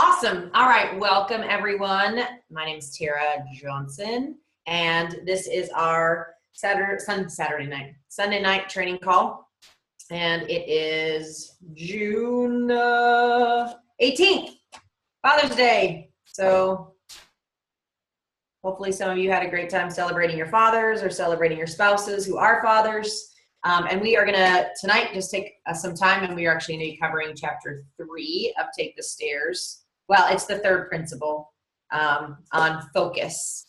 Awesome. All right. Welcome, everyone. My name is Tara Johnson, and this is our Sunday night training call. And it is June 18th, Father's Day. So hopefully some of you had a great time celebrating your fathers or celebrating your spouses who are fathers. And we are going to tonight just take some time, and we are actually going to be covering chapter 3 of Take the Stairs. Well, it's the third principle on focus.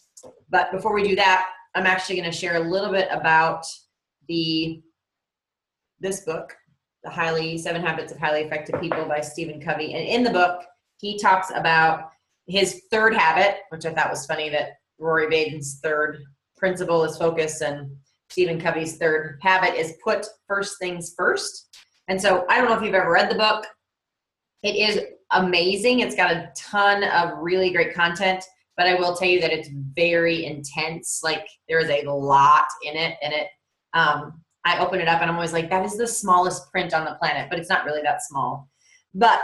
But before we do that, I'm actually going to share a little bit about this book, The 7 Habits of Highly Effective People by Stephen Covey. And in the book, he talks about his third habit, which I thought was funny that Rory Vaden's third principle is focus, and Stephen Covey's third habit is put first things first. And so I don't know if you've ever read the book. It is amazing. It's got a ton of really great content, but I will tell you that it's very intense. Like, there is a lot in it, and I open it up and I'm always like, that is the smallest print on the planet, but it's not really that small. But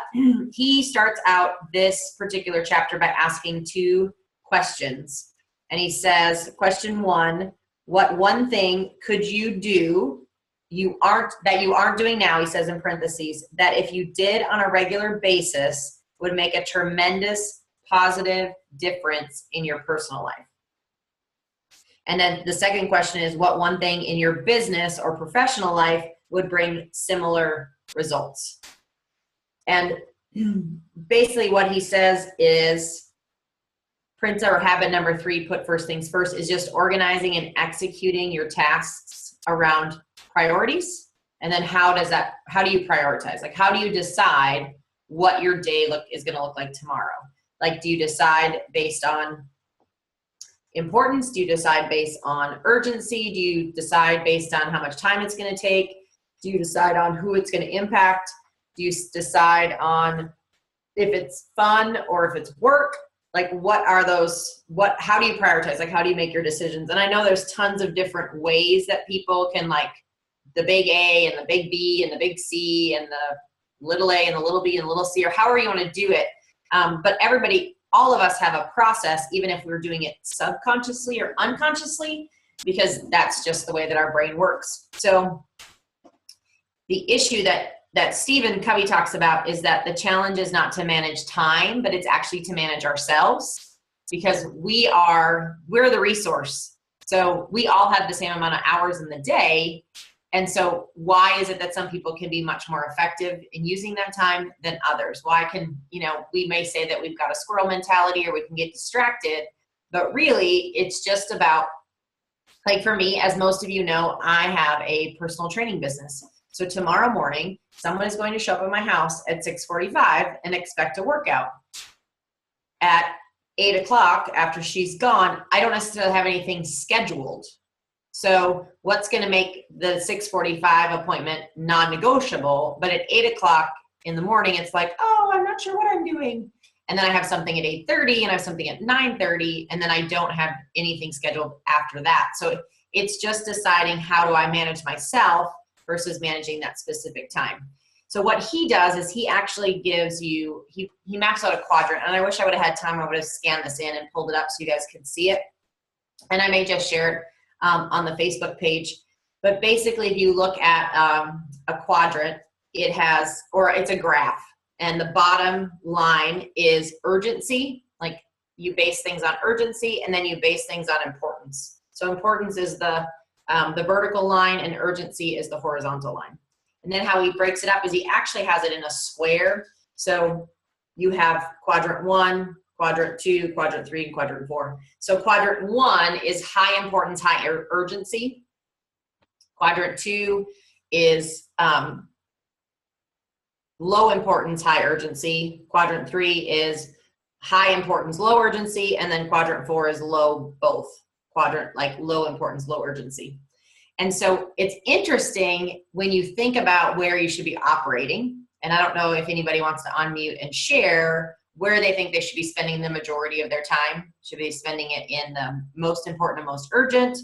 he starts out this particular chapter by asking 2 questions. And he says, question 1, what one thing could you do that you aren't doing now, he says in parentheses, that if you did on a regular basis would make a tremendous positive difference in your personal life? And then the second question is, what one thing in your business or professional life would bring similar results? And basically what he says is habit number 3, put first things first, is just organizing and executing your tasks around priorities. And then how do you prioritize? Like, how do you decide what your day is going to look like tomorrow? Like, do you decide based on importance? Do you decide based on urgency? Do you decide based on how much time it's going to take? Do you decide on who it's going to impact? Do you decide on if it's fun or if it's work? Like, how do you prioritize? Like, how do you make your decisions? And I know there's tons of different ways that people can, like, the big A and the big B and the big C and the little a and the little b and the little c, or however you want to do it. But all of us have a process, even if we're doing it subconsciously or unconsciously, because that's just the way that our brain works. So the issue that Stephen Covey talks about is that the challenge is not to manage time, but it's actually to manage ourselves, because we're the resource. So we all have the same amount of hours in the day. And so why is it that some people can be much more effective in using that time than others? We may say that we've got a squirrel mentality or we can get distracted, but really it's just about, like, for me, as most of you know, I have a personal training business. So tomorrow morning, someone is going to show up at my house at 6:45 and expect a workout. At 8 o'clock, after she's gone, I don't necessarily have anything scheduled. So what's going to make the 6:45 appointment non-negotiable? But at 8 o'clock in the morning, it's like, oh, I'm not sure what I'm doing. And then I have something at 8:30 and I have something at 9:30, and then I don't have anything scheduled after that. So it's just deciding, how do I manage myself versus managing that specific time. So what he does is he actually gives you, he maps out a quadrant, and I wish I would have had time. I would have scanned this in and pulled it up so you guys could see it. And I may just share it on the Facebook page. But basically, if you look at a quadrant, it's a graph, and the bottom line is urgency. Like, you base things on urgency, and then you base things on importance. So importance is the vertical line, and urgency is the horizontal line. And then how he breaks it up is he actually has it in a square. So you have quadrant 1, quadrant 2, quadrant 3, and quadrant 4. So quadrant 1 is high importance, high urgency. Quadrant 2 is low importance, high urgency. Quadrant 3 is high importance, low urgency. And then quadrant 4 is low both. Quadrant, like low importance, low urgency. And so it's interesting when you think about where you should be operating. And I don't know if anybody wants to unmute and share where they think they should be spending the majority of their time. Should they be spending it in the most important and most urgent,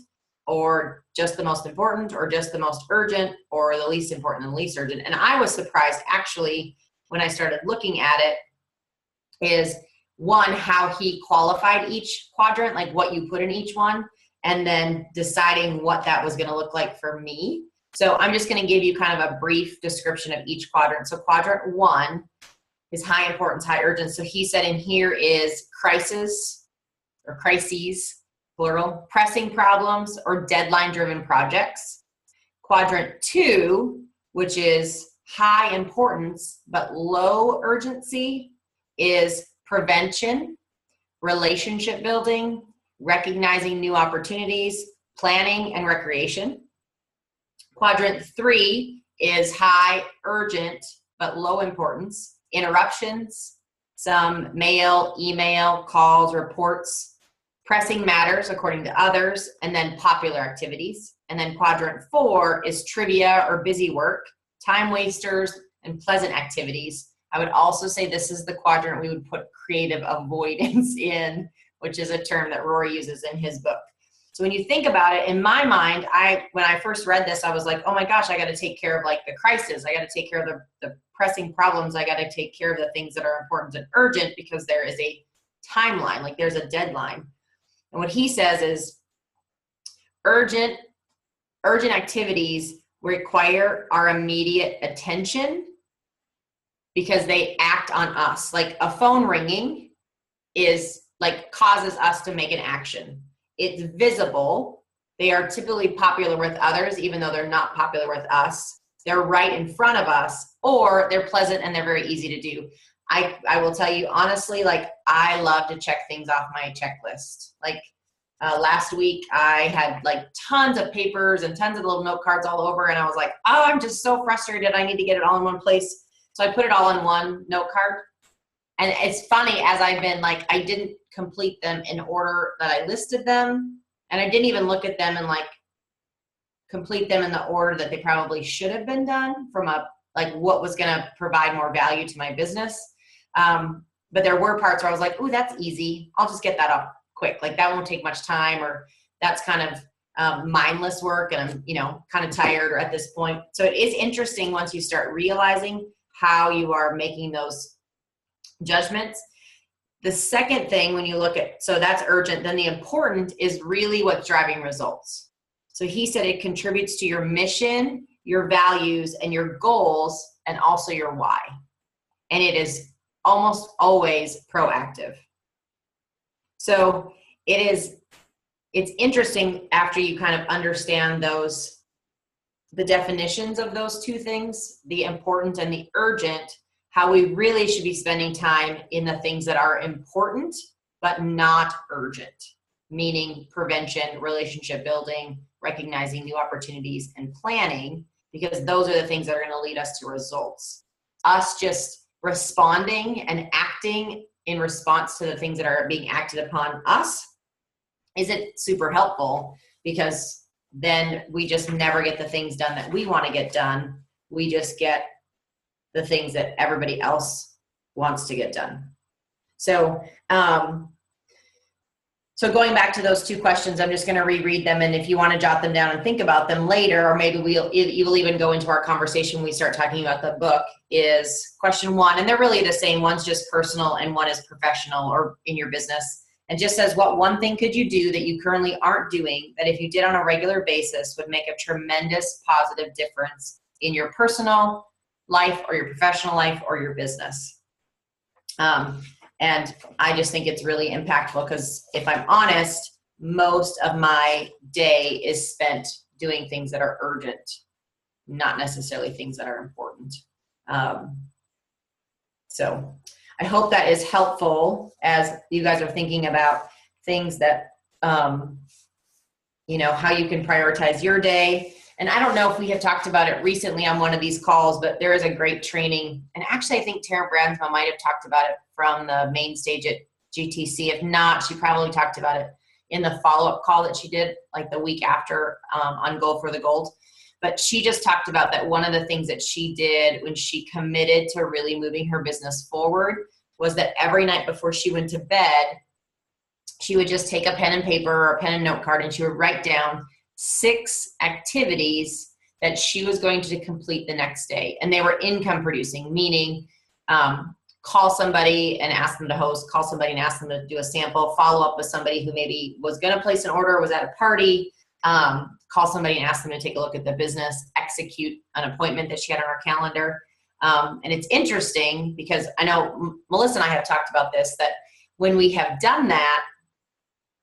or just the most important, or just the most urgent, or the least important and least urgent? And I was surprised, actually, when I started looking at it, is one, how he qualified each quadrant, like what you put in each one, and then deciding what that was going to look like for me. So I'm just going to give you kind of a brief description of each quadrant. So quadrant 1 is high importance, high urgent. So he said in here is crisis or crises, plural, pressing problems or deadline driven projects. Quadrant 2, which is high importance but low urgency, is prevention, relationship building, recognizing new opportunities, planning, and recreation. Quadrant 3 is high urgent but low importance, interruptions, some mail, email, calls, reports, pressing matters according to others, and then popular activities. And then quadrant 4 is trivia or busy work, time wasters, and pleasant activities. I would also say this is the quadrant we would put creative avoidance in, which is a term that Rory uses in his book. So when you think about it, in my mind, when I first read this, I was like, oh my gosh, I got to take care of like the crisis. I got to take care of the pressing problems. I got to take care of the things that are important and urgent because there is a timeline, like there's a deadline. And what he says is urgent activities require our immediate attention because they act on us. Like a phone ringing is like causes us to make an action. It's visible. They are typically popular with others, even though they're not popular with us. They're right in front of us, or they're pleasant and they're very easy to do. I will tell you honestly, like I love to check things off my checklist. Like last week I had like tons of papers and tons of little note cards all over. And I was like, oh, I'm just so frustrated. I need to get it all in one place. So I put it all in one note card. And it's funny, as I've been like, I didn't complete them in order that I listed them. And I didn't even look at them and like complete them in the order that they probably should have been done from a, like what was going to provide more value to my business. But there were parts where I was like, ooh, that's easy. I'll just get that up quick. Like that won't take much time, or that's kind of mindless work. And I'm, kind of tired at this point. So it is interesting once you start realizing how you are making those judgments. The second thing when you look at, so that's urgent, then the important is really what's driving results. So he said it contributes to your mission, your values, and your goals, and also your why. And it is almost always proactive. So it's interesting after you kind of understand the definitions of those two things, the important and the urgent, how we really should be spending time in the things that are important, but not urgent, meaning prevention, relationship building, recognizing new opportunities, and planning, because those are the things that are going to lead us to results. Us just responding and acting in response to the things that are being acted upon us isn't super helpful, because then we just never get the things done that we want to get done. We just get the things that everybody else wants to get done. So, so going back to those two questions, I'm just going to reread them. And if you want to jot them down and think about them later, or maybe you'll even go into our conversation when we start talking about the book, is question 1. And they're really the same. One's just personal and one is professional or in your business. And just says, what one thing could you do that you currently aren't doing that if you did on a regular basis would make a tremendous positive difference in your personal life or your professional life or your business? And I just think it's really impactful, because if I'm honest, most of my day is spent doing things that are urgent, not necessarily things that are important. So I hope that is helpful as you guys are thinking about things that, how you can prioritize your day. And I don't know if we have talked about it recently on one of these calls, but there is a great training. And actually, I think Tara Brandsma might have talked about it from the main stage at GTC. If not, she probably talked about it in the follow-up call that she did like the week after on Goal for the Gold. But she just talked about that one of the things that she did when she committed to really moving her business forward was that every night before she went to bed, she would just take a pen and paper or a pen and note card, and she would write down 6 activities that she was going to complete the next day. And they were income producing, meaning call somebody and ask them to host, call somebody and ask them to do a sample, follow up with somebody who maybe was going to place an order, was at a party, call somebody and ask them to take a look at the business, execute an appointment that she had on her calendar. And it's interesting because I know Melissa and I have talked about this, that when we have done that,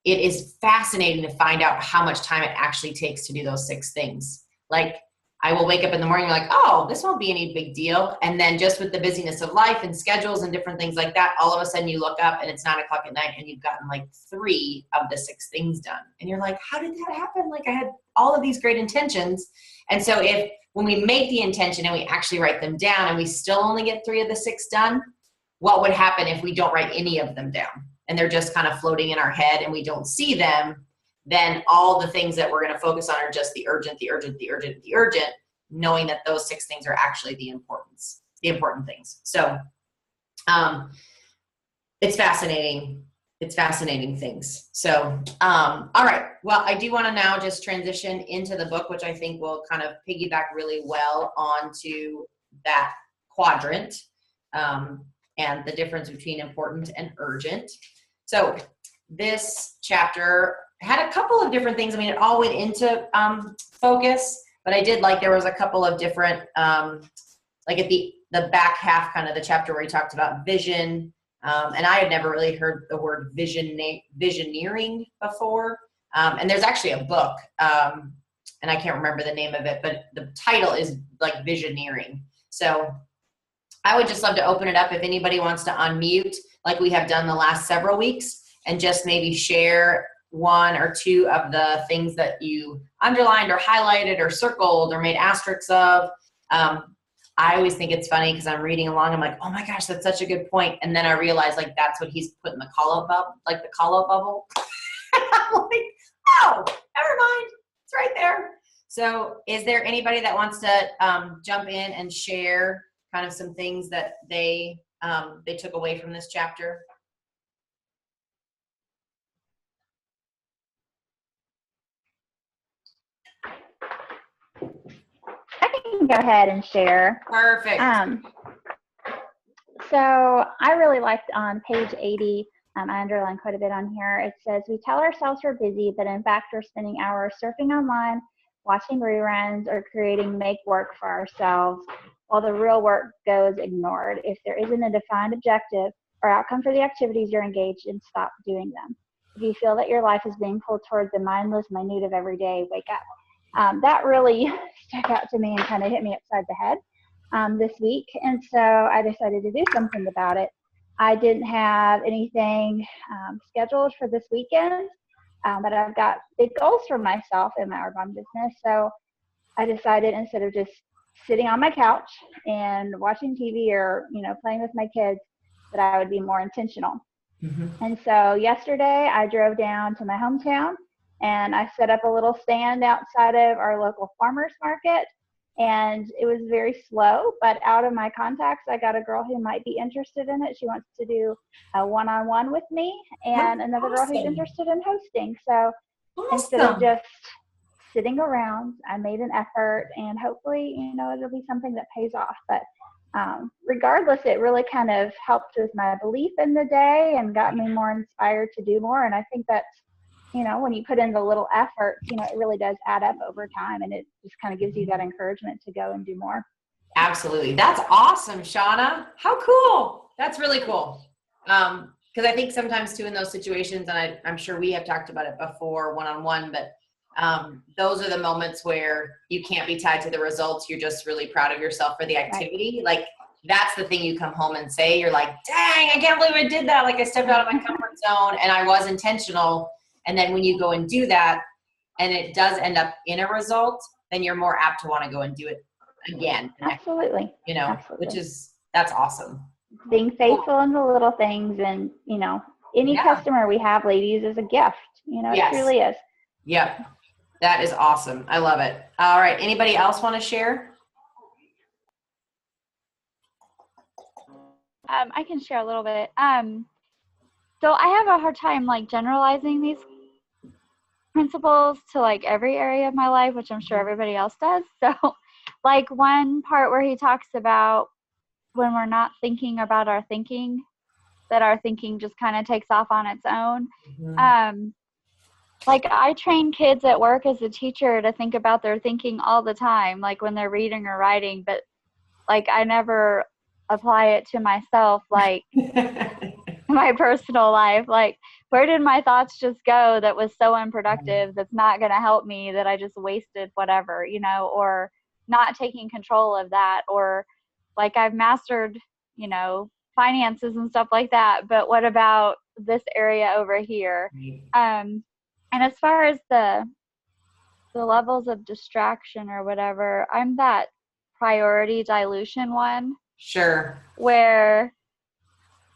it is fascinating to find out how much time it actually takes to do those 6 things. Like, I will wake up in the morning like, oh, this won't be any big deal. And then just with the busyness of life and schedules and different things like that, all of a sudden you look up and it's 9 o'clock at night and you've gotten like 3 of the 6 things done. And you're like, how did that happen? Like, I had all of these great intentions. And so when we make the intention and we actually write them down and we still only get 3 of the 6 done, what would happen if we don't write any of them down and they're just kind of floating in our head and we don't see them? Then all the things that we're going to focus on are just the urgent, knowing that those 6 things are actually the important things. So it's fascinating. It's fascinating things. So, all right. Well, I do want to now just transition into the book, which I think will kind of piggyback really well onto that quadrant and the difference between important and urgent. So this chapter had a couple of different things. I mean, it all went into focus, but I did like there was a couple of different, like at the back half kind of the chapter where he talked about vision. And I had never really heard the word visioneering before. And there's actually a book, and I can't remember the name of it, but the title is like Visioneering. So I would just love to open it up if anybody wants to unmute like we have done the last several weeks and just maybe share 1 or 2 of the things that you underlined or highlighted or circled or made asterisks of. I always think it's funny because I'm reading along. I'm like, oh my gosh, that's such a good point. And then I realize like that's what he's put in the call-out bubble, like the call-out bubble. I'm like, oh, never mind. It's right there. So is there anybody that wants to jump in and share kind of some things that they took away from this chapter? I can go ahead and share. Perfect. So I really liked on page 80, I underlined quite a bit on here. It says, we tell ourselves we're busy, but in fact, we're spending hours surfing online, watching reruns, or creating make work for ourselves while the real work goes ignored. If there isn't a defined objective or outcome for the activities you're engaged in, stop doing them. If you feel that your life is being pulled towards the mindless minute of every day, wake up. That really stuck out to me and kind of hit me upside the head this week. And so I decided to do something about it. I didn't have anything scheduled for this weekend, but I've got big goals for myself in my Arbonne business. So I decided instead of just sitting on my couch and watching TV or, playing with my kids, that I would be more intentional. Mm-hmm. And so yesterday I drove down to my hometown and I set up a little stand outside of our local farmers market. And it was very slow, but out of my contacts, I got a girl who might be interested in it. She wants to do a one-on-one with me, and another girl who's interested in hosting. So instead of just sitting around, I made an effort, and hopefully, it'll be something that pays off. But regardless, it really kind of helped with my belief in the day and got me more inspired to do more. And I think that's, when you put in the little effort, it really does add up over time, and it just kind of gives you that encouragement to go and do more. Absolutely. That's awesome, Shauna. How cool. That's really cool. Because I think sometimes too in those situations, and I'm sure we have talked about it before one-on-one, but those are the moments where you can't be tied to the results. You're just really proud of yourself for the activity. Right. Like that's the thing you come home and say, you're like, dang, I can't believe I did that. Like I stepped out of my comfort zone and I was intentional. And then when you go and do that and it does end up in a result, then you're more apt to want to go and do it again. Absolutely. Absolutely. That's awesome. Being faithful in the little things, and, any customer we have, ladies, is a gift. It truly is. Yep. That is awesome. I love it. All right. Anybody else want to share? I can share a little bit. So I have a hard time generalizing these principles to every area of my life, which I'm sure everybody else does. So one part where he talks about when we're not thinking about our thinking, that our thinking just kind of takes off on its own. Mm-hmm. Like I train kids at work as a teacher to think about their thinking all the time, like when they're reading or writing, but like I never apply it to myself, like my personal life. Like, where did my thoughts just go that was so unproductive, that's not going to help me, that I just wasted whatever, you know, or not taking control of that, or like I've mastered, you know, finances and stuff like that, but what about this area over here? And as far as the levels of distraction or whatever, I'm that priority dilution one. Sure. Where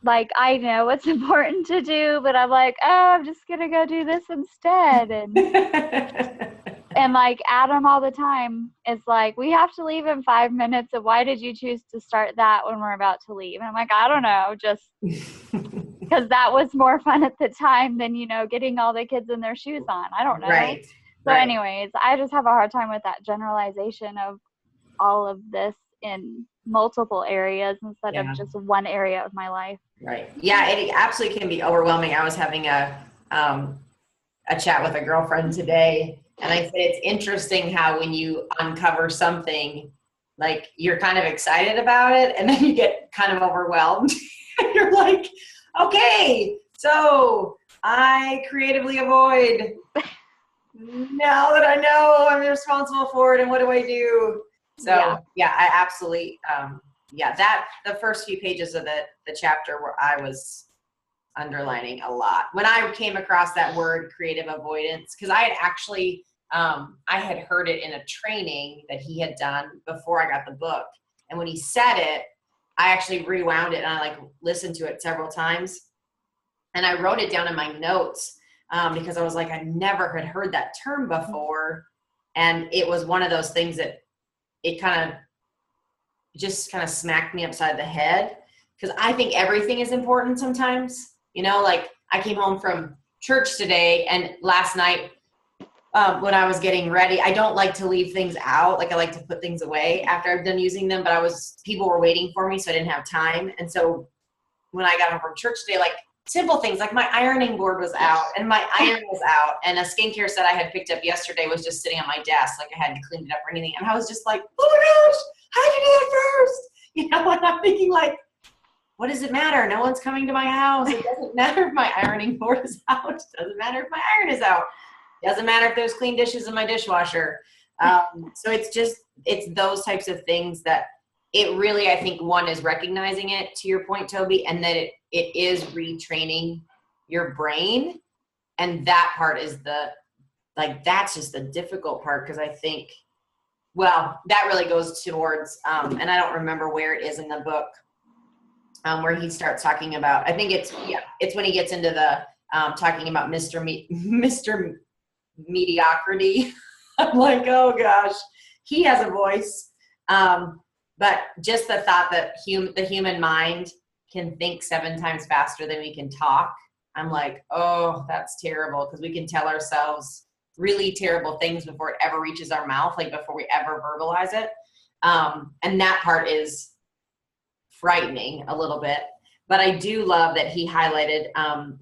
like I know what's important to do, but I'm like, oh, I'm just gonna go do this instead. And like Adam all the time is like, we have to leave in 5 minutes, and why did you choose to start that when we're about to leave? And I'm like, I don't know, just because that was more fun at the time than, you know, getting all the kids in their shoes on. I don't know. Right. So anyways, I just have a hard time with that generalization of all of this in multiple areas instead of just one area of my life. Right. Yeah, it absolutely can be overwhelming. I was having a chat with a girlfriend today, and I said it's interesting how when you uncover something, like you're kind of excited about it, and then you get kind of overwhelmed. You're like, okay, so I creatively avoid. Now that I know I'm responsible for it, and what do I do? So yeah, I absolutely, that the first few pages of the chapter where I was underlining a lot. When I came across that word creative avoidance, because I had actually, I had heard it in a training that he had done before I got the book. And when he said it, I actually rewound it and I like listened to it several times. And I wrote it down in my notes because I was like, I never had heard that term before. And it was one of those things that it just kind of smacked me upside the head, because I think everything is important sometimes. You know, like I came home from church today, and last night when I was getting ready, I don't like to leave things out. Like I like to put things away after I've done using them, but people were waiting for me, so I didn't have time. And so when I got home from church today, like simple things, like my ironing board was out and my iron was out, and a skincare set I had picked up yesterday was just sitting on my desk. Like I hadn't cleaned it up or anything. And I was just like, oh my gosh, how did you do that first? You know, and I'm thinking like, what does it matter? No one's coming to my house. It doesn't matter if my ironing board is out. It doesn't matter if my iron is out. It doesn't matter if there's clean dishes in my dishwasher. So it's those types of things that it really, I think, one is recognizing it, to your point, Toby, and that it is retraining your brain. And that part is that's just the difficult part, because I think, well, that really goes towards, and I don't remember where it is in the book, where he starts talking about, I think it's when he gets into the talking about Mr. Mediocrity. I'm like, oh gosh, he has a voice. But just the thought that the human mind can think 7 times faster than we can talk, I'm like, oh, that's terrible, because we can tell ourselves really terrible things before it ever reaches our mouth, like before we ever verbalize it. And that part is frightening a little bit. But I do love that he highlighted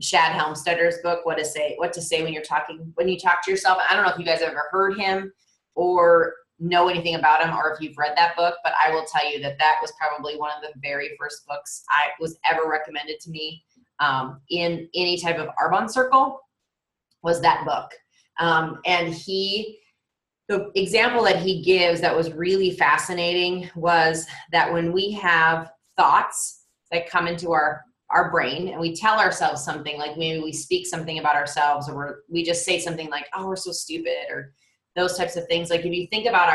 Shad Helmstutter's book, What to Say when you talk to yourself. I don't know if you guys have ever heard him or know anything about him, or if you've read that book, but I will tell you that was probably one of the very first books I was ever recommended to me in any type of Arbonne circle, was that book. And the example that he gives that was really fascinating was that when we have thoughts that come into our brain and we tell ourselves something, like maybe we speak something about ourselves, or we just say something like, oh, we're so stupid, or those types of things. Like if you think about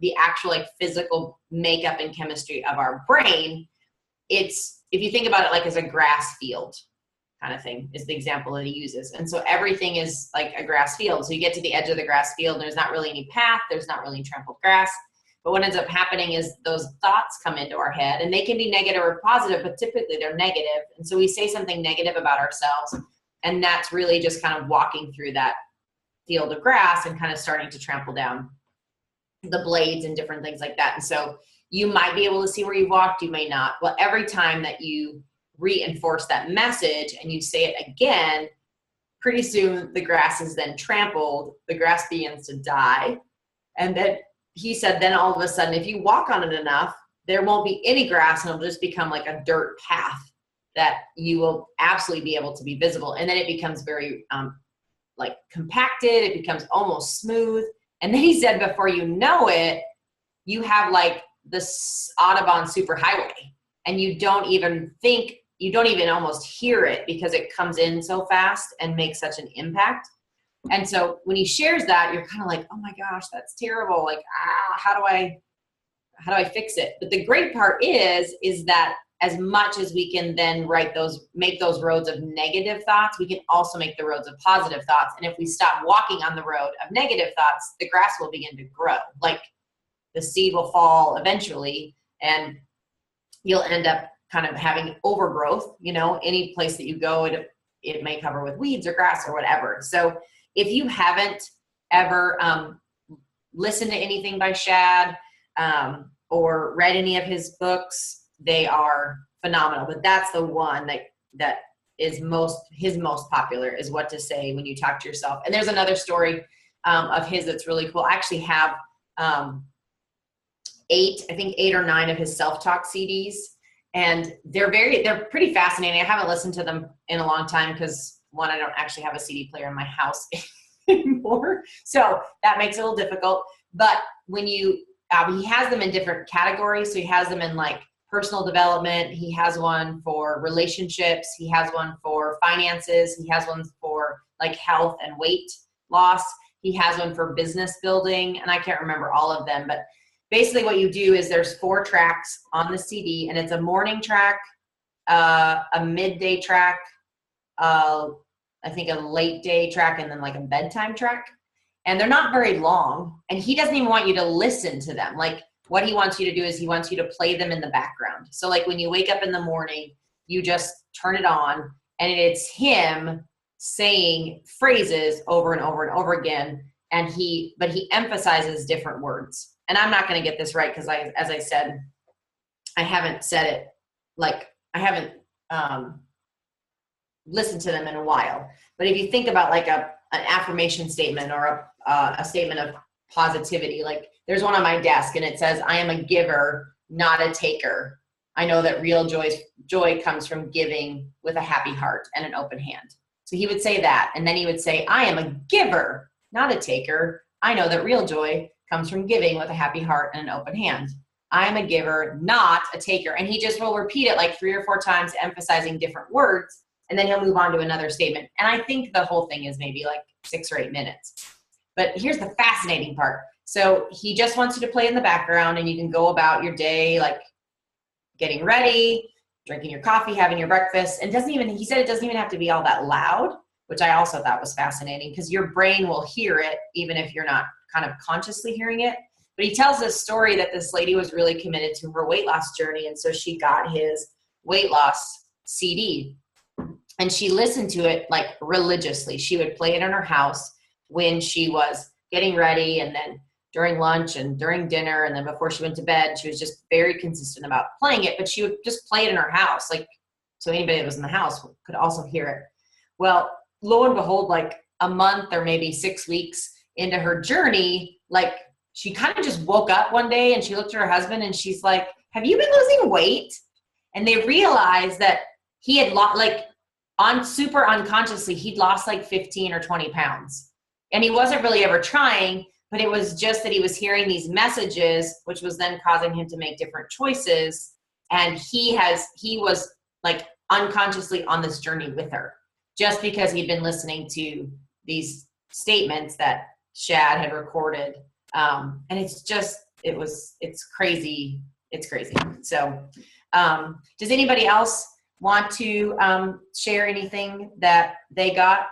the actual like physical makeup and chemistry of our brain, if you think about it like as a grass field kind of thing is the example that he uses. And so everything is like a grass field. So you get to the edge of the grass field, and there's not really any path. There's not really trampled grass. But what ends up happening is those thoughts come into our head, and they can be negative or positive, but typically they're negative. And so we say something negative about ourselves, and that's really just kind of walking through that field of grass and kind of starting to trample down the blades and different things like that. And so you might be able to see where you walked, you may not. Well, every time that you reinforce that message and you say it again, pretty soon the grass is then trampled, the grass begins to die. And then he said, then all of a sudden, if you walk on it enough, there won't be any grass and it'll just become like a dirt path that you will absolutely be able to be visible. And then it becomes very like compacted, it becomes almost smooth. And then he said, before you know it, you have like this Audubon superhighway, and you don't even almost hear it because it comes in so fast and makes such an impact. And so when he shares that, you're kind of like, oh my gosh, that's terrible. Like, how do I fix it? But the great part is that as much as we can then make those roads of negative thoughts, we can also make the roads of positive thoughts. And if we stop walking on the road of negative thoughts, the grass will begin to grow. Like the seed will fall eventually, and you'll end up kind of having overgrowth. Any place that you go, it may cover with weeds or grass or whatever. So if you haven't ever listened to anything by Shad or read any of his books, they are phenomenal. But that's the one that is his most popular, is what to say when you talk to yourself. And there's another story of his that's really cool. I actually have 8 or 9 of his self-talk CDs. And they're pretty fascinating. I haven't listened to them in a long time because, one, I don't actually have a CD player in my house anymore. So that makes it a little difficult. But when he has them in different categories. So he has them in like personal development. He has one for relationships. He has one for finances. He has one for like health and weight loss. He has one for business building. And I can't remember all of them, but basically what you do is there's 4 tracks on the CD, and it's a morning track, a midday track, I think a late day track, and then like a bedtime track. And they're not very long, and he doesn't even want you to listen to them. Like what he wants you to do is he wants you to play them in the background. So like when you wake up in the morning, you just turn it on, and it's him saying phrases over and over and over again. But he emphasizes different words. And I'm not going to get this right because as I said, I haven't said it, like I haven't listened to them in a while. But if you think about like an affirmation statement or a statement of positivity, like there's one on my desk and it says, I am a giver, not a taker. I know that real joy comes from giving with a happy heart and an open hand. So he would say that. And then he would say, I am a giver, not a taker. I know that real joy comes from giving with a happy heart and an open hand. I am a giver, not a taker. And he just will repeat it like 3 or 4 times, emphasizing different words. And then he'll move on to another statement. And I think the whole thing is maybe like 6 or 8 minutes. But here's the fascinating part. So he just wants you to play in the background, and you can go about your day, like getting ready, drinking your coffee, having your breakfast. And he said it doesn't even have to be all that loud, which I also thought was fascinating because your brain will hear it even if you're not kind of consciously hearing it. But he tells this story that this lady was really committed to her weight loss journey. And so she got his weight loss CD and she listened to it like religiously. She would play it in her house when she was getting ready, and then during lunch and during dinner, and then before she went to bed. She was just very consistent about playing it, but she would just play it in her house, like so anybody that was in the house could also hear it. Well, lo and behold, like a month or maybe 6 weeks into her journey, like she kind of just woke up one day and she looked at her husband and she's like, have you been losing weight? And they realized that he had super unconsciously, he'd lost like 15 or 20 pounds. And he wasn't really ever trying, but it was just that he was hearing these messages, which was then causing him to make different choices. And he was like unconsciously on this journey with her, just because he'd been listening to these statements that Shad had recorded. And it's crazy. It's crazy. So does anybody else want to share anything that they got,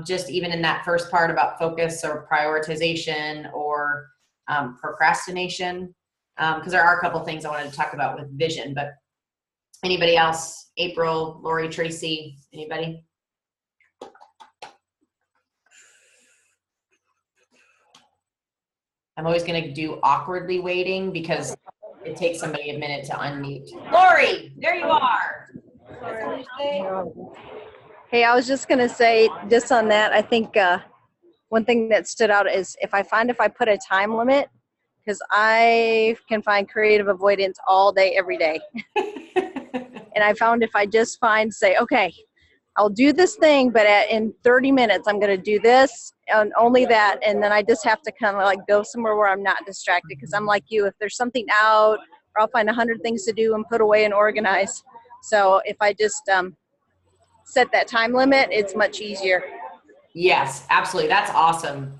just even in that first part about focus or prioritization or procrastination? Because there are a couple things I wanted to talk about with vision, but anybody else? April, Lori, Tracy, anybody? I'm always going to do awkwardly waiting because it takes somebody a minute to unmute. Lori, there you are. Hey, I was just going to say, just on that, I think one thing that stood out is if I put a time limit, because I can find creative avoidance all day, every day. And I found if I just say, okay, I'll do this thing, but in 30 minutes, I'm going to do this and only that. And then I just have to kind of like go somewhere where I'm not distracted. Because I'm like you, if there's something out, or I'll find 100 things to do and put away and organize. So if I just set that time limit, it's much easier. Yes, absolutely. That's awesome.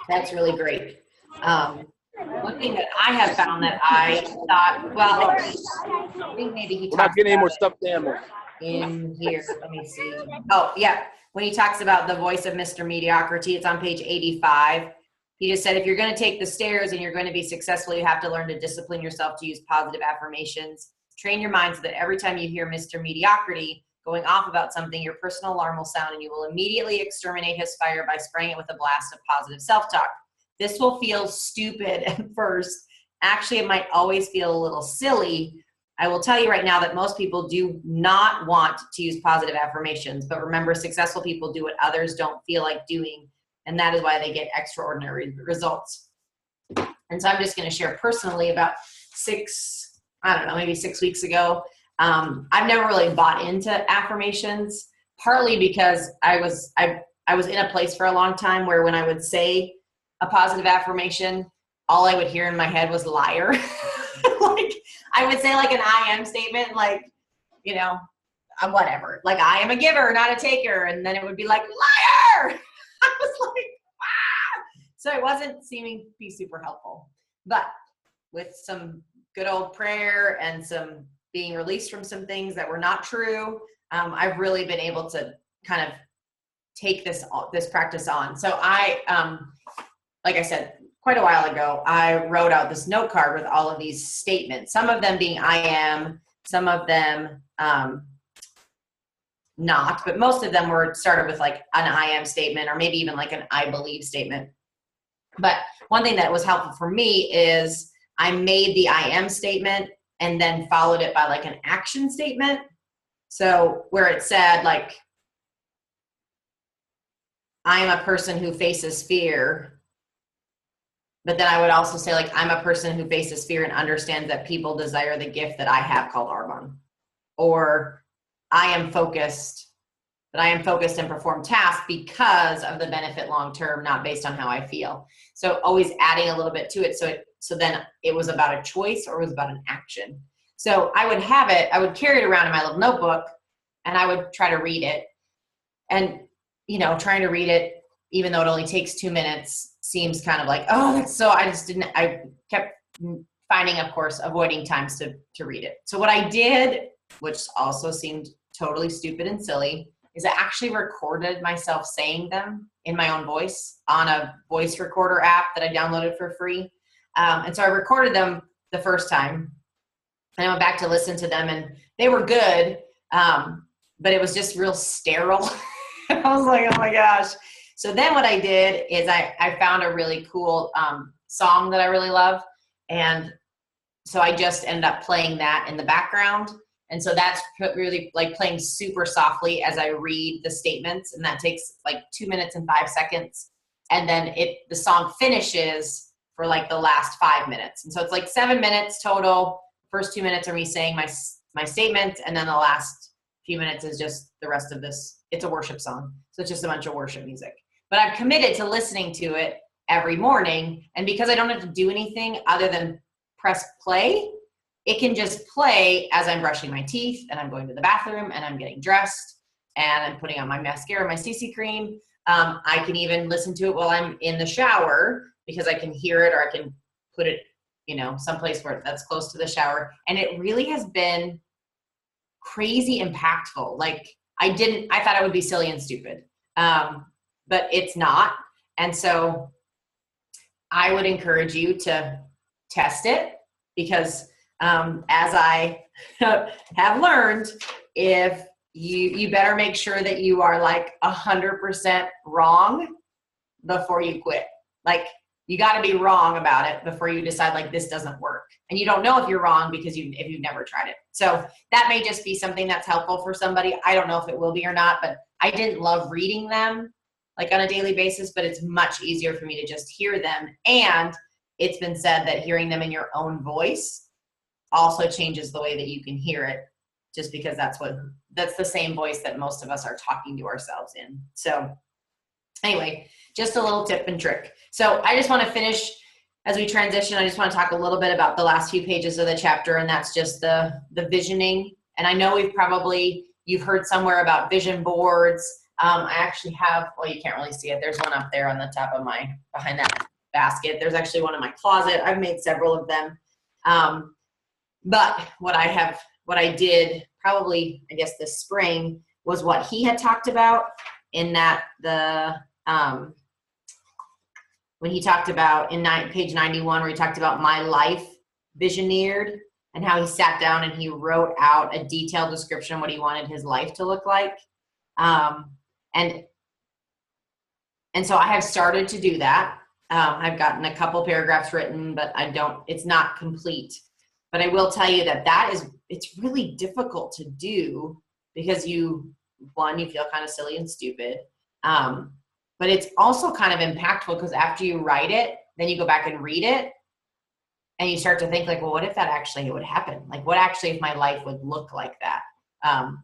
That's really great. One thing that I have found that I thought, well, I think maybe he We're not talks getting any about more it stuffed animals. in here. Let me see. Oh, yeah. When he talks about the voice of Mr. Mediocrity, it's on page 85. He just said, if you're going to take the stairs and you're going to be successful, you have to learn to discipline yourself to use positive affirmations. Train your mind so that every time you hear Mr. Mediocrity going off about something, your personal alarm will sound and you will immediately exterminate his fire by spraying it with a blast of positive self-talk. This will feel stupid at first. Actually, it might always feel a little silly. I will tell you right now that most people do not want to use positive affirmations, but remember, successful people do what others don't feel like doing, and that is why they get extraordinary results. And so I'm just going to share personally about maybe 6 weeks ago. I've never really bought into affirmations, partly because I was in a place for a long time where when I would say a positive affirmation, all I would hear in my head was liar. Like I would say like an I am statement, like, you know, whatever, like I am a giver, not a taker. And then it would be like, liar. I was like, ah! So it wasn't seeming to be super helpful, but with some good old prayer and some being released from some things that were not true, I've really been able to kind of take this practice on. So like I said, quite a while ago, I wrote out this note card with all of these statements, some of them being I am, some of them not, but most of them were started with like an I am statement or maybe even like an I believe statement. But one thing that was helpful for me is I made the I am statement and then followed it by like an action statement. So where it said like, I am a person who faces fear. But then I would also say like, I'm a person who faces fear and understands that people desire the gift that I have called Arbonne. Or I am focused and perform tasks because of the benefit long-term, not based on how I feel. So always adding a little bit to it. So then it was about a choice or it was about an action. So I would carry it around in my little notebook and I would try to read it. And, trying to read it, even though it only takes 2 minutes, seems kind of like, oh, that's so, I kept finding, of course, avoiding times to read it. So what I did, which also seemed totally stupid and silly, is I actually recorded myself saying them in my own voice on a voice recorder app that I downloaded for free. And so I recorded them the first time and I went back to listen to them and they were good. But it was just real sterile. I was like, oh my gosh. So then what I did is I found a really cool song that I really love. And so I just ended up playing that in the background. And so that's really like playing super softly as I read the statements. And that takes like 2 minutes and 5 seconds. And then the song finishes for like the last 5 minutes. And so it's like 7 minutes total. First 2 minutes are me saying my statements. And then the last few minutes is just the rest of this. It's a worship song. So it's just a bunch of worship music. But I've committed to listening to it every morning. And because I don't have to do anything other than press play, it can just play as I'm brushing my teeth and I'm going to the bathroom and I'm getting dressed and I'm putting on my mascara, my CC cream. I can even listen to it while I'm in the shower because I can hear it or I can put it, someplace where that's close to the shower. And it really has been crazy impactful. Like I thought it would be silly and stupid. But it's not. And so I would encourage you to test it because as I have learned, if you better make sure that you are like 100% wrong before you quit. Like you got to be wrong about it before you decide like this doesn't work. And you don't know if you're wrong because if you've never tried it. So that may just be something that's helpful for somebody. I don't know if it will be or not, but I didn't love reading them like on a daily basis, but it's much easier for me to just hear them. And it's been said that hearing them in your own voice also changes the way that you can hear it, just because that's the same voice that most of us are talking to ourselves in. So anyway, just a little tip and trick. So I just want to finish as we transition. I just want to talk a little bit about the last few pages of the chapter, and that's just the visioning. And I know you've heard somewhere about vision boards. I actually have, well, you can't really see it. There's one up there on the top of behind that basket. There's actually one in my closet. I've made several of them. But what I did probably, I guess this spring, was what he had talked about in that when he talked about page 91, where he talked about my life visioneered, and how he sat down and he wrote out a detailed description of what he wanted his life to look like. And so I have started to do that. I've gotten a couple paragraphs written, but it's not complete. But I will tell you it's really difficult to do because you feel kind of silly and stupid. But it's also kind of impactful because after you write it, then you go back and read it and you start to think like, well, what if that actually would happen? Like what actually if my life would look like that? And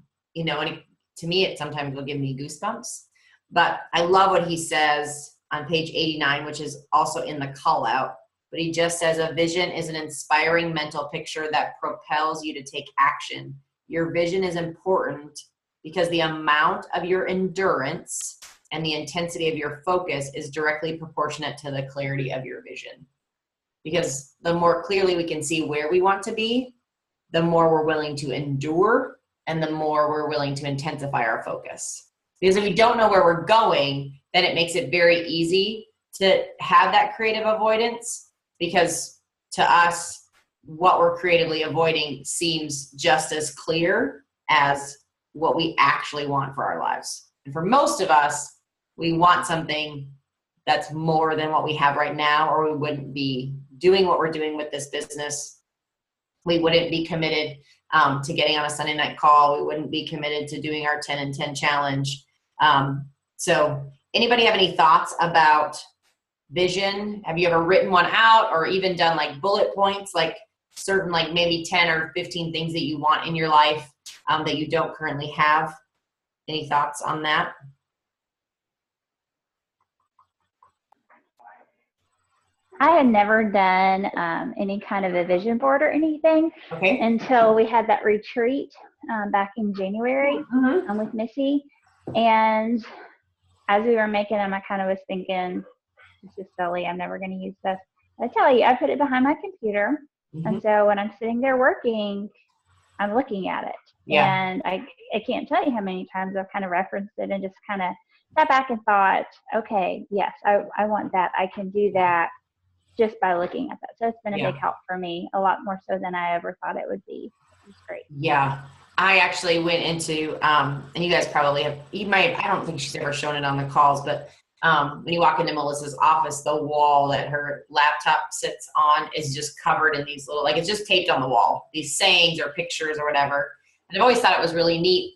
to me, it sometimes will give me goosebumps. But I love what he says on page 89, which is also in the call out. But he just says, a vision is an inspiring mental picture that propels you to take action. Your vision is important because the amount of your endurance and the intensity of your focus is directly proportionate to the clarity of your vision. Because the more clearly we can see where we want to be, the more we're willing to endure and the more we're willing to intensify our focus. Because if we don't know where we're going, then it makes it very easy to have that creative avoidance, because to us, what we're creatively avoiding seems just as clear as what we actually want for our lives. And for most of us, we want something that's more than what we have right now, or we wouldn't be doing what we're doing with this business. We wouldn't be committed to getting on a Sunday night call. We wouldn't be committed to doing our 10 and 10 challenge. So anybody have any thoughts about vision? Have you ever written one out or even done like bullet points, like certain, like maybe 10 or 15 things that you want in your life that you don't currently have? Any thoughts on that? I had never done any kind of a vision board or anything until we had that retreat back in January with Missy. And as we were making them, I kind of was thinking, this is silly. I'm never going to use this. I tell you, I put it behind my computer. And so when I'm sitting there working, I'm looking at it. Yeah. And I can't tell you how many times I've kind of referenced it and just kind of sat back and thought, okay, yes, I want that. I can do that just by looking at that. So it's been a big help for me, a lot more so than I ever thought it would be. It's great. Yeah. I actually went into, and you guys probably have, I don't think she's ever shown it on the calls, but when you walk into Melissa's office, the wall that her laptop sits on is just covered in these little, like it's just taped on the wall, these sayings or pictures or whatever. And I've always thought it was really neat,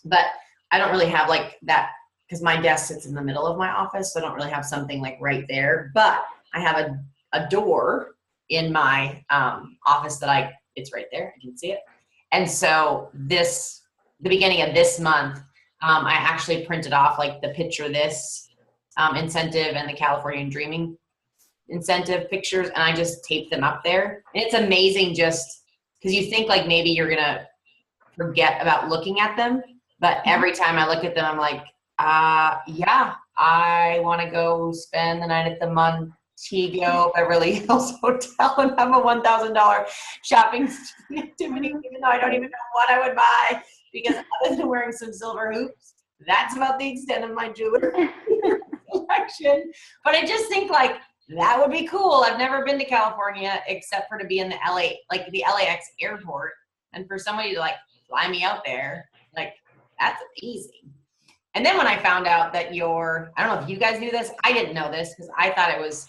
but I don't really have like that because my desk sits in the middle of my office. So I don't really have something like right there, but I have a door in my office that it's right there. I can see it. And so the beginning of this month, I actually printed off like the Picture This incentive and the Californian Dreaming incentive pictures, and I just taped them up there. And it's amazing just because you think like maybe you're going to forget about looking at them, but every time I look at them, I'm like, yeah, I want to go spend the night at the Montego Beverly Hills Hotel and have a $1,000 shopping activity, even though I don't even know what I would buy, because other than wearing some silver hoops, that's about the extent of my jewelry collection. But I just think like that would be cool. I've never been to California except for to be in the the LAX airport, and for somebody to like fly me out there, like that's amazing. And then when I found out that I don't know if you guys knew this, I didn't know this because I thought it was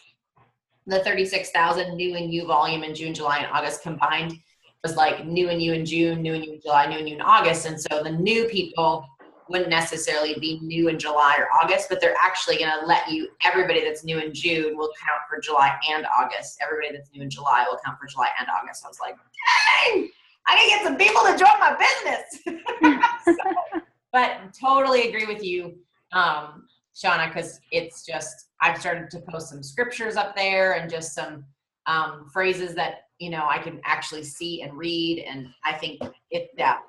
the 36,000 new and you volume in June, July, and August combined was like new and you in June, new and you in July, new and you in August. And so the new people wouldn't necessarily be new in July or August, but they're actually going to let you, everybody that's new in June will count for July and August. Everybody that's new in July will count for July and August. I was like, dang, I can get some people to join my business. But totally agree with you, Shauna, because it's just, I've started to post some scriptures up there and just some phrases that, I can actually see and read. And I think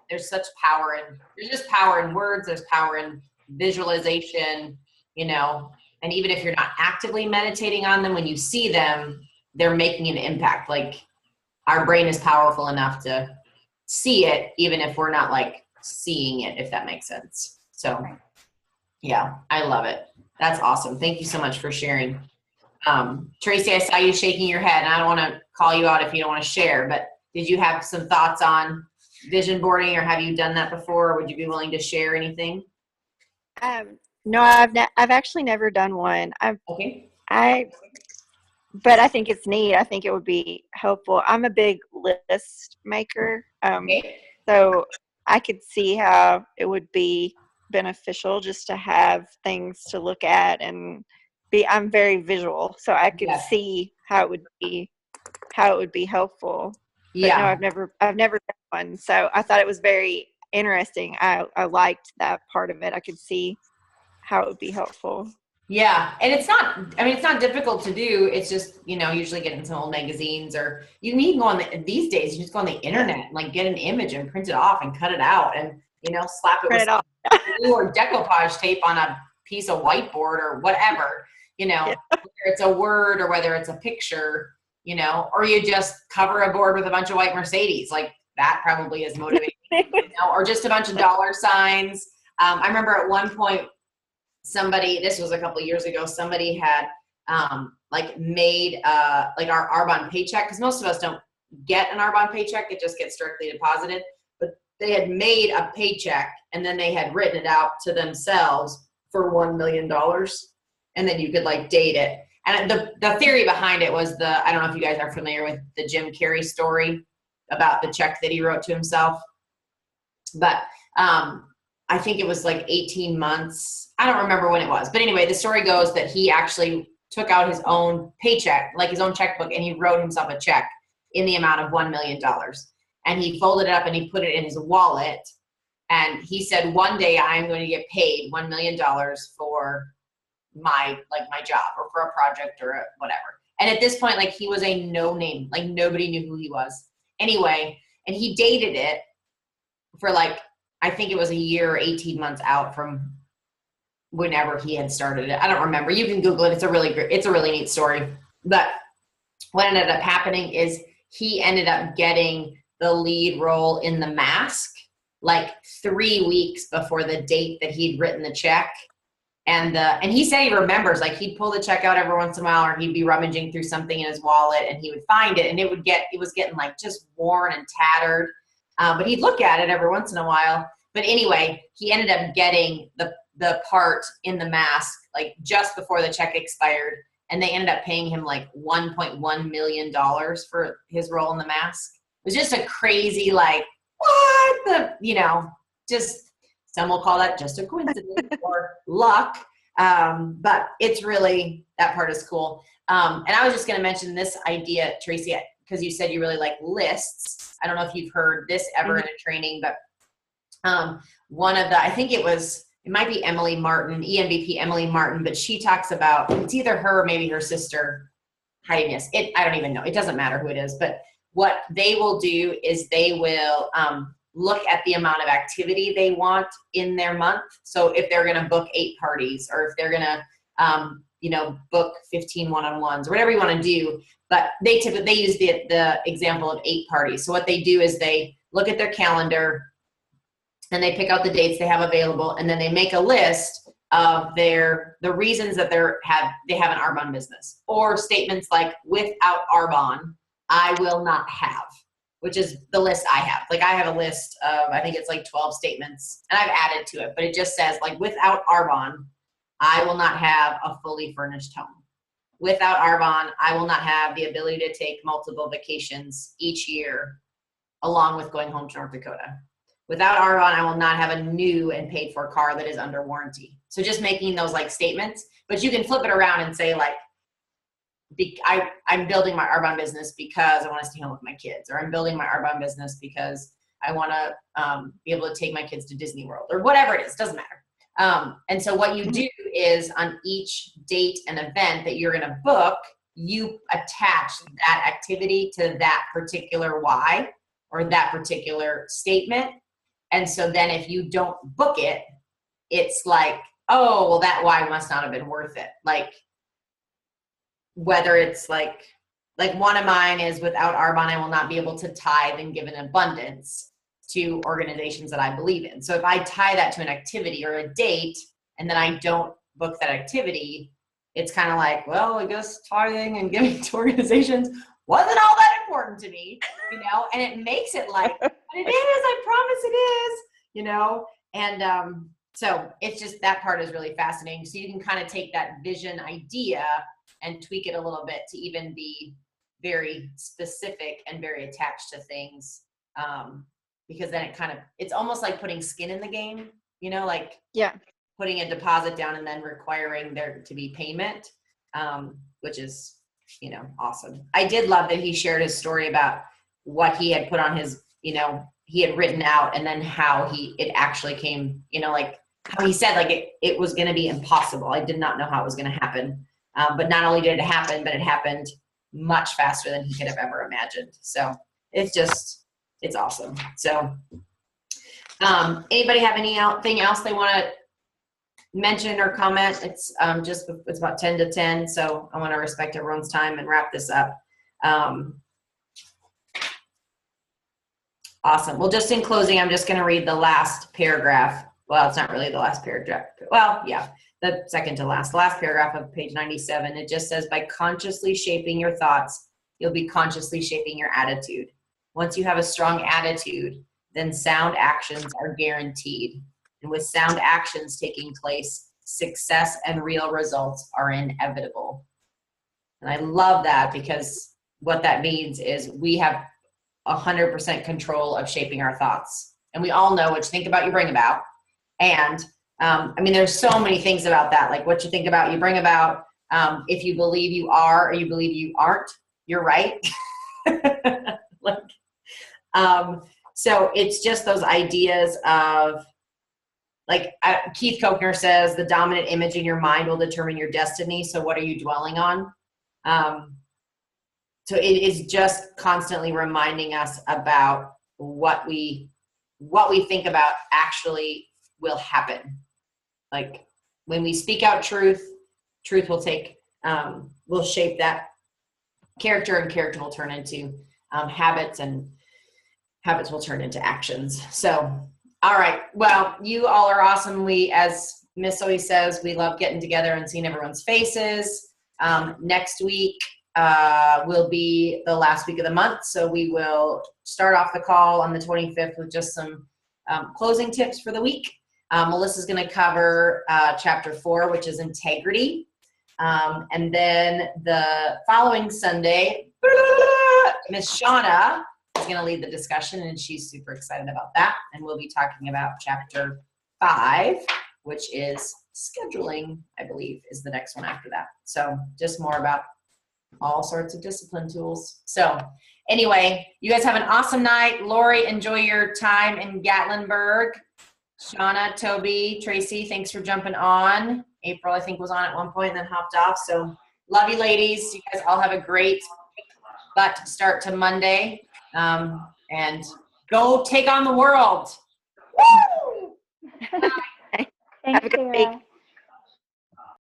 there's such power there's just power in words. There's power in visualization, and even if you're not actively meditating on them, when you see them, they're making an impact. Like our brain is powerful enough to see it, even if we're not like seeing it, if that makes sense. So yeah, I love it. That's awesome. Thank you so much for sharing. Tracy, I saw you shaking your head, and I don't want to call you out if you don't want to share, but did you have some thoughts on vision boarding, or have you done that before? Or would you be willing to share anything? No, I've actually never done one. Okay. But I think it's neat. I think it would be helpful. I'm a big list maker. Okay. So I could see how it would be beneficial just to have things to look at and I'm very visual, so I could see how it would be helpful. But no, I've never done one. So I thought it was very interesting. I liked that part of it. I could see how it would be helpful. Yeah. And it's not difficult to do. It's just, usually getting some old magazines, or you can even go on these days, you just go on the internet and like get an image and print it off and cut it out and, slap it with glue or decoupage tape on a piece of whiteboard or whatever, whether it's a word or whether it's a picture, or you just cover a board with a bunch of white Mercedes. Like that probably is motivating, or just a bunch of dollar signs. I remember at one point, this was a couple of years ago, somebody had made like our Arbonne paycheck, because most of us don't get an Arbonne paycheck, it just gets directly deposited, but they had made a paycheck and then they had written it out to themselves for $1 million, and then you could like date it. And the theory behind it was I don't know if you guys are familiar with the Jim Carrey story about the check that he wrote to himself, but I think it was like 18 months. I don't remember when it was. But anyway, the story goes that he actually took out his own paycheck, like his own checkbook, and he wrote himself a check in the amount of $1 million. And he folded it up and he put it in his wallet. And he said, one day I'm going to get paid $1 million for my job or for a project or whatever. And at this point, like he was a no name, like nobody knew who he was. Anyway, and he dated it for I think it was a year or 18 months out from whenever he had started it. I don't remember. You can Google it. It's a really neat story. But what ended up happening is he ended up getting the lead role in The Mask 3 weeks before the date that he'd written the check. And he said he remembers, he'd pull the check out every once in a while, or he'd be rummaging through something in his wallet and he would find it, and it was getting just worn and tattered. But he'd look at it every once in a while. But anyway, he ended up getting the part in The Mask just before the check expired, and they ended up paying him $1.1 million for his role in The Mask. It was just a crazy just some will call that just a coincidence or luck. But it's really, that part is cool. And I was just going to mention this idea, Tracy, because you said you really like lists. I don't know if you've heard this ever in a training, but one of I think it might be Emily Martin, EMVP Emily Martin, but she talks about, it's either her or maybe her sister, I don't even know. It doesn't matter who it is, but what they will do is they will look at the amount of activity they want in their month. So if they're going to book 8 parties, or if they're going to, book 15 one-on-ones, or whatever you want to do, but they use the example of 8 parties. So what they do is they look at their calendar and they pick out the dates they have available, and then they make a list of the reasons that they have an Arbonne business, or statements like, without Arbonne, I will not have, which is the list I have. I have a list of, I think it's 12 statements, and I've added to it, but it just says without Arbonne, I will not have a fully furnished home. without Arbonne, I will not have the ability to take multiple vacations each year along with going home to North Dakota. Without Arbonne, I will not have a new and paid for car that is under warranty. So just making those like statements, but you can flip it around and say like, I'm building my Arbonne business because I want to stay home with my kids, or I'm building my Arbonne business because I want to be able to take my kids to Disney World, or whatever it is, doesn't matter. And so what you do is on each date and event that you're going to book, you attach that activity to that particular why or that particular statement. And so then if you don't book it, it's like, oh, well, that why must not have been worth it. Like, whether it's like one of mine is, without Arbonne, I will not be able to tithe and give an abundance to organizations that I believe in. So if I tie that to an activity or a date, and then I don't book that activity, it's kind of like, well, I guess tithing and giving to organizations wasn't all that important to me, you know, and it makes it like, but it is, I promise it is, you know, and so it's just, that part is really fascinating. So you can kind of take that vision idea and tweak it a little bit to even be very specific and very attached to things. Because then it kind of, it's almost like putting skin in the game, you know, like putting a deposit down and then requiring there to be payment, which is, you know, awesome. I did love that he shared his story about what he had put on his, you know, he had written out, and then how it actually came, you know, like how he said, like it was going to be impossible. I did not know how it was going to happen. But not only did it happen, but it happened much faster than he could have ever imagined. So it's awesome. So anybody have anything else they want to mention or comment? It's it's about 10 to 10. So I want to respect everyone's time and wrap this up. Awesome. Well, just in closing, I'm just going to read the last paragraph. Well, it's not really the last paragraph. Well, yeah. The second to last paragraph of page 97, it just says, by consciously shaping your thoughts, you'll be consciously shaping your attitude. Once you have a strong attitude, then sound actions are guaranteed. And with sound actions taking place, success and real results are inevitable. And I love that, because what that means is we have 100% control of shaping our thoughts. And we all know what you think about, you bring about. And I mean, there's so many things about that. Like, what you think about, you bring about. If you believe you are, or you believe you aren't, you're right. So it's just those ideas of, like Keith Kochner says, the dominant image in your mind will determine your destiny. So what are you dwelling on? So it is just constantly reminding us about what we think about actually will happen. Like, when we speak out truth will shape that character, and character will turn into habits, and habits will turn into actions. So, all right. Well, you all are awesome. We, as Miss Zoe says, we love getting together and seeing everyone's faces. Next week will be the last week of the month. So we will start off the call on the 25th with just some closing tips for the week. Melissa's going to cover chapter 4, which is integrity. And then the following Sunday, Miss Shauna is going to lead the discussion, and she's super excited about that. And we'll be talking about chapter 5, which is scheduling, I believe, is the next one after that. So just more about all sorts of discipline tools. So anyway, you guys have an awesome night. Lori, enjoy your time in Gatlinburg. Shauna, Toby, Tracy, thanks for jumping on. April, I think, was on at one point and then hopped off. So love you, ladies. You guys all have a great start to Monday. And go take on the world. Woo! Thanks, Sarah.